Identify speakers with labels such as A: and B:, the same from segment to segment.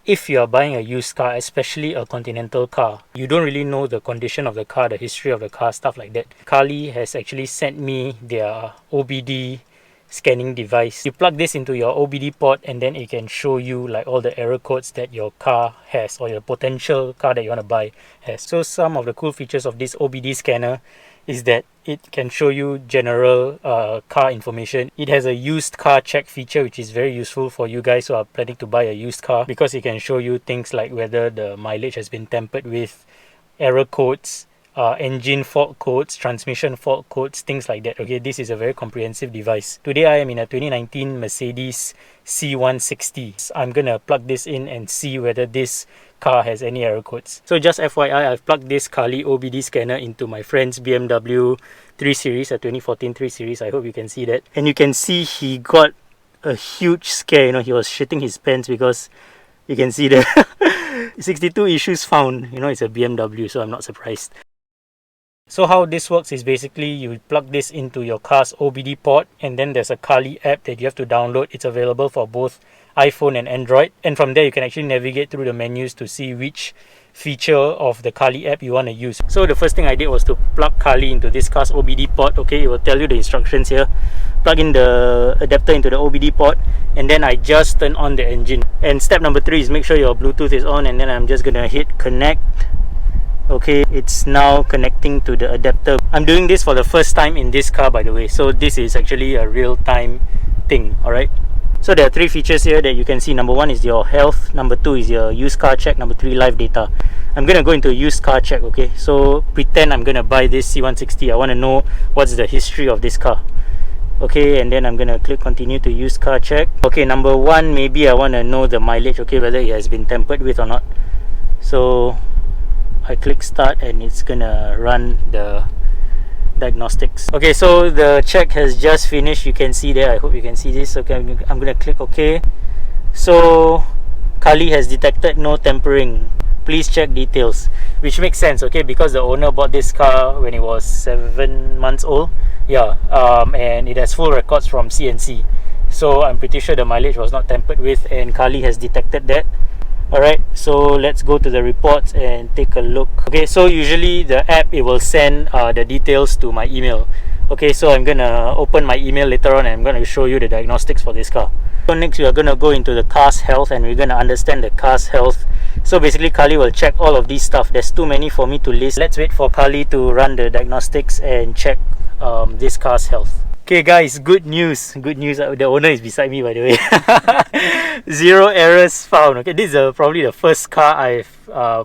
A: if you are buying a used car, especially a Continental car, you don't really know the condition of the car, the history of the car, stuff like that. Carly has actually sent me their OBD scanning device. You plug this into your OBD port and then it can show you like all the error codes that your car has, or your potential car that you want to buy has. So some of the cool features of this OBD scanner is that it can show you general car information. It has a used car check feature, which is very useful for you guys who are planning to buy a used car, because it can show you things like whether the mileage has been tampered with, error codes, engine fault codes, transmission fault codes, things like that. Okay, this is a very comprehensive device. Today I am in a 2019 Mercedes C160. I'm gonna plug this in and see whether this car has any error codes. So just FYI, I've plugged this Carly OBD scanner into my friend's BMW 3 Series, a 2014 3 Series. I hope you can see that. And you can see he got a huge scare. You know, he was shitting his pants because you can see the 62 issues found. You know, it's a BMW, so I'm not surprised. So how this works is basically you plug this into your car's OBD port, and then there's a Carly app that you have to download. It's available for both iPhone and Android, and from there you can actually navigate through the menus to see which feature of the Carly app you want to use. So the first thing I did was to plug Carly into this car's OBD port. Okay, it will tell you the instructions here. Plug in the adapter into the OBD port, and then I just turn on the engine. And step number 3 is make sure your Bluetooth is on, and then I'm just gonna hit connect. Okay, it's now connecting to the adapter. I'm doing this for the first time in this car, by the way, so this is actually a real-time thing. Alright, so there are 3 features here that you can see. Number 1 is your health, number 2 is your used car check, number 3 live data. I'm gonna go into used car check. Okay, so pretend I'm gonna buy this C160. I want to know what's the history of this car. Okay, and then I'm gonna click continue to used car check. Okay, number 1, maybe I want to know the mileage, okay, whether it has been tampered with or not. So I click start and it's gonna run the diagnostics. Okay, so the check has just finished. You can see there. I hope you can see this. Okay, I'm gonna click OK. So Carly has detected no tampering. Please check details, which makes sense. Okay, because the owner bought this car when it was 7 months old. Yeah, and it has full records from CNC. So I'm pretty sure the mileage was not tampered with, and Carly has detected that. Alright, so let's go to the reports and take a look. Okay, so usually the app, it will send the details to my email. Okay, so I'm gonna open my email later on and I'm gonna show you the diagnostics for this car. So next we are gonna go into the car's health and we're gonna understand the car's health. So basically Carly will check all of these stuff. There's too many for me to list. Let's wait for Carly to run the diagnostics and check this car's health. Okay guys, good news. Good news. The owner is beside me, by the way. 0 errors found. Okay, this is probably the first car I've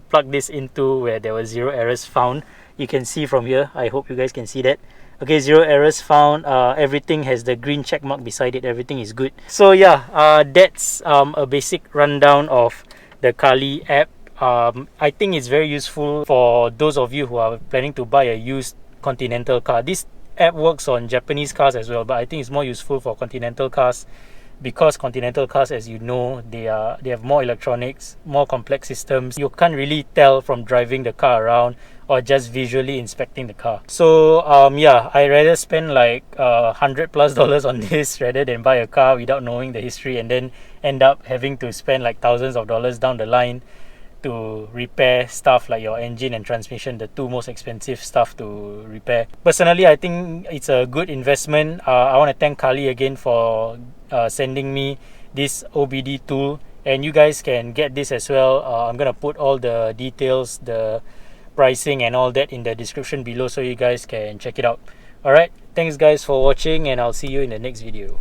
A: plugged this into where there was 0 errors found. You can see from here. I hope you guys can see that. Okay, 0 errors found. Everything has the green check mark beside it. Everything is good. So yeah, that's a basic rundown of the Carly app. I think it's very useful for those of you who are planning to buy a used Continental car. This app works on Japanese cars as well, but I think it's more useful for Continental cars, because Continental cars, as you know, they have more electronics, more complex systems. You can't really tell from driving the car around or just visually inspecting the car. So yeah, I rather spend like $100+ on this rather than buy a car without knowing the history and then end up having to spend like thousands of dollars down the line to repair stuff like your engine and transmission, the 2 most expensive stuff to repair. Personally, I think it's a good investment. I want to thank Carly again for sending me this OBD tool, and you guys can get this as well. I'm gonna put all the details, the pricing and all that in the description below, so you guys can check it out. Alright, thanks guys for watching, and I'll see you in the next video.